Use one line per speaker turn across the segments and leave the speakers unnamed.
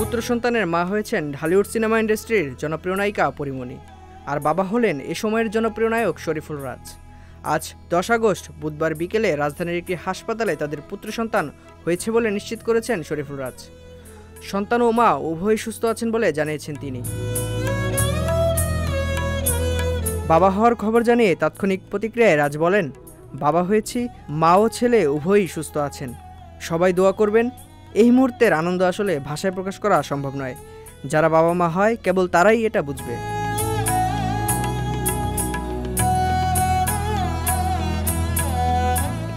পুত্র সন্তানের মা হয়েছেন ঢালিউড সিনেমা ইন্ডাস্ট্রির জনপ্রিয় নায়িকা পরিমণি, আর বাবা হলেন এ সময়ের জনপ্রিয় নায়ক শরীফুল রাজ। আজ 10 আগস্ট বুধবার বিকেলে রাজধানীর একটি হাসপাতালে তাদের পুত্র সন্তান হয়েছে বলে নিশ্চিত করেছেন শরীফুল রাজ। সন্তান ও মা উভয়ই সুস্থ আছেন বলে জানিয়েছেন তিনি। বাবা হওয়ার খবর জানিয়ে তাৎক্ষণিক প্রতিক্রিয়ায় রাজ বলেন, বাবা হয়েছি, মা ও ছেলে উভয়ই সুস্থ আছেন, সবাই দোয়া করবেন। এই মুহূর্তের আনন্দ আসলে ভাষায় প্রকাশ করা সম্ভব নয়। যারা বাবা মা হয় কেবল তারাই এটা বুঝবে।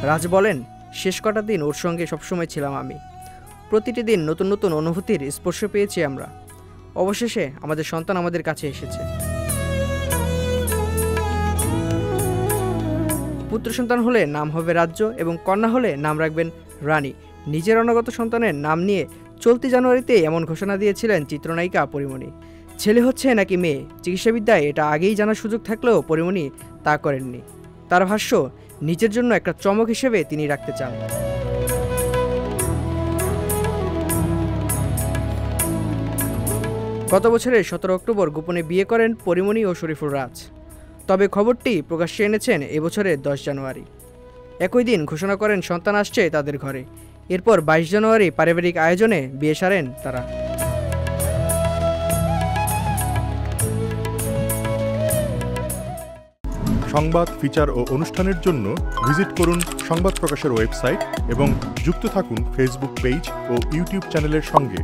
রাজ বলেন, শেষ কটা দিন ওর সঙ্গে সবসময় ছিলাম আমি। প্রতিটি দিন নতুন নতুন অনুভূতির স্পর্শ পেয়েছি আমরা। অবশেষে আমাদের সন্তান আমাদের কাছে এসেছে। পুত্র সন্তান হলে নাম হবে রাজ্য এবং কন্যা হলে নাম রাখবেন রানী। নিজের অনাগত সন্তানের নাম নিয়ে চলতি জানুয়ারিতে এমন ঘোষণা দিয়েছিলেন চিত্রনায়িকা পরিমণি। ছেলে হচ্ছে নাকি মেয়ে, চিকিৎসাবিদ্যায় এটা আগেই জানার সুযোগ থাকলেও পরিমণি তা করেননি। তার ভাষ্য, নিজের জন্য একটা চমক হিসেবে তিনি রাখতে চান। গত বছরের 17 অক্টোবর গোপনে বিয়ে করেন পরিমণি ও শরীফুল রাজ। তবে খবরটি প্রকাশ্যে এনেছেন এবছরের 10 জানুয়ারি। একই দিন ঘোষণা করেন সন্তান আসছে তাদের ঘরে। এরপর 22 জানুয়ারি পারিবারিক আয়োজনে বিয়ে সারেন তারা।
সংবাদ, ফিচার ও অনুষ্ঠানের জন্য ভিজিট করুন সংবাদ প্রকাশের ওয়েবসাইট এবং যুক্ত থাকুন ফেসবুক পেজ ও ইউটিউব চ্যানেলের সঙ্গে।